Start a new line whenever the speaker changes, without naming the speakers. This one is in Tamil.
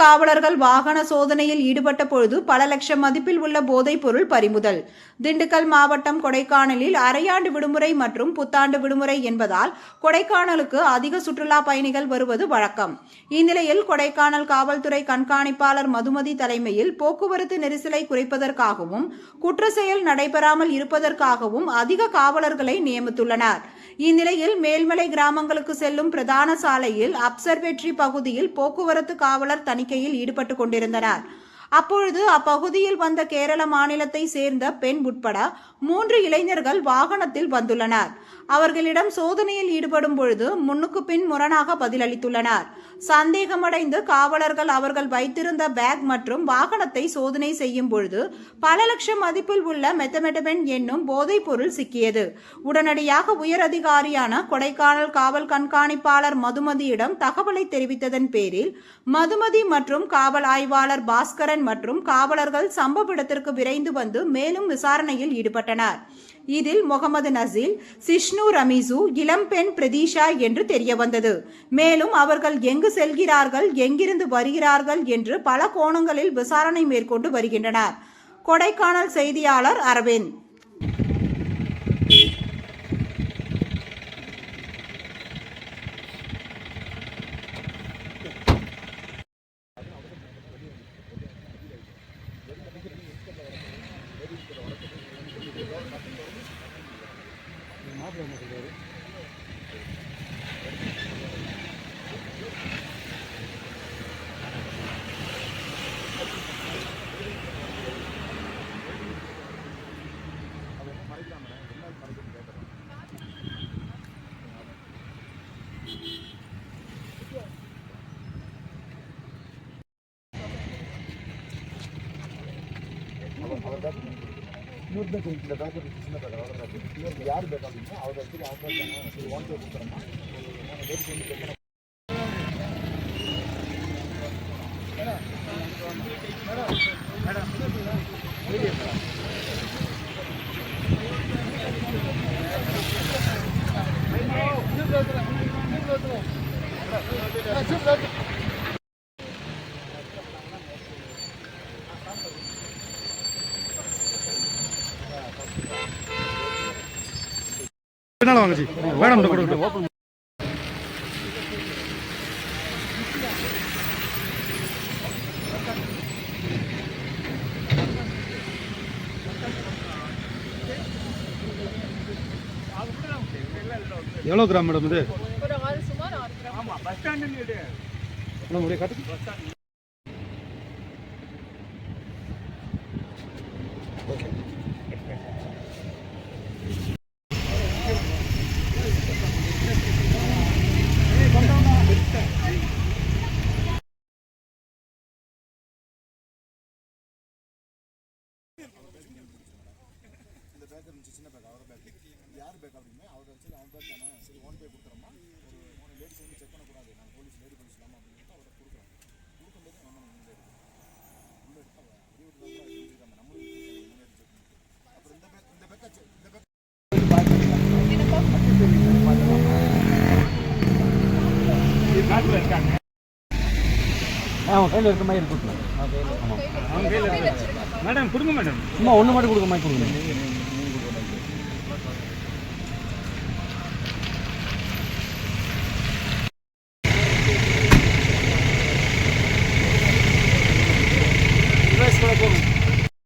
காவலர்கள் வாகன சோதனையில் ஈடுபட்ட பொழுது பல லட்சம் மதிப்பில் உள்ள போதைப் பொருள் பறிமுதல். திண்டுக்கல் மாவட்டம் கொடைக்கானலில் அரையாண்டு விடுமுறை மற்றும் புத்தாண்டு விடுமுறை என்பதால் கொடைக்கானலுக்கு அதிக சுற்றுலா பயணிகள் வருவது வழக்கம். இந்நிலையில் கொடைக்கானல் காவல்துறை கண்காணிப்பாளர் மதுமதி தலைமையில் போக்குவரத்து நெரிசலை குறைப்பதற்காகவும் குற்ற செயல் நடைபெறாமல் இருப்பதற்காகவும் அதிக காவலர்களை நியமித்துள்ளனர். இந்நிலையில் மேல்மலை கிராமங்களுக்கு செல்லும் பிரதான சாலையில் அப்சர்வேட்டரி பகுதியில் போக்குவரத்து காவலர் தணிக்கையில் ஈடுபட்டு கொண்டிருந்தனர். அப்பொழுது அப்பகுதியில் வந்த கேரள மாநிலத்தை சேர்ந்த பெண் உட்பட 3 இளைஞர்கள் வாகனத்தில் வந்துள்ளனர். அவர்களிடம் சோதனையில் ஈடுபடும் பொழுது முன்னுக்கு பின் முரணாக பதிலளித்துள்ளனர். சந்தேகமடைந்து காவலர்கள் அவர்கள் வைத்திருந்த பேக் மற்றும் வாகனத்தை சோதனை செய்யும் பொழுது பல லட்சம் மதிப்பில் உள்ள மெத்தமெட்டபென் என்னும் போதைப் பொருள் சிக்கியது. உடனடியாக உயர் அதிகாரியான கொடைக்கானல் காவல் கண்காணிப்பாளர் மதுமதியிடம் தகவலை தெரிவித்ததன் பேரில் மதுமதி மற்றும் காவல் ஆய்வாளர் பாஸ்கரன் மற்றும் காவலர்கள் சம்பவ இடத்திற்கு விரைந்து வந்து மேலும் விசாரணையில் ஈடுபட்டனர். இதில் முகமது நசீல், சிஷ்ணு ரமீசு, இளம்பெண் பிரதீஷா என்று தெரியவந்தது. மேலும் அவர்கள் எங்கு செல்கிறார்கள், எங்கிருந்து வருகிறார்கள் என்று பல கோணங்களில் விசாரணை மேற்கொண்டு வருகின்றனர். கொடைக்கானல் செய்தியாளர் அரவிந்த்.
ಯಾರು ಬೇಕಾಗಿಲ್ಲ ಅವ್ರ
வாங்க ஜி மேடம் கொடுங்க. எவ்வளோ கிராம் மேடம் இது?
சுமார் 6 கிராம். ஆமா பஸ் ஸ்டாண்ட்
முடிய காட்டு. ஓகே
சின்ன பேக் அவர பேக் யார் பேக் அப்படின்னா அவர் வச்சு அவன் பேக் தானே சரி ஓன் பே கொடுத்துறோமா ஒரு 3 லேடிஸ் வந்து செக் பண்ணக்கூடாது நான் போலீஸ் லேடி போலீஸ் இல்லாமல் அப்படின்னு அவரை கொடுக்குறோம் கொடுக்கும்போது நம்ம உள்ள எடுத்து அறிவுறுத்தாமல் நம்மளுக்கு அப்புறம் இந்த பேக்
அவன் கையில் இருக்க மாதிரி கொடுக்கலாம்.
மேடம் கொடுங்க மேடம்
சும்மா ஒன்று மட்டும் கொடுக்க மாதிரி கொடுங்க.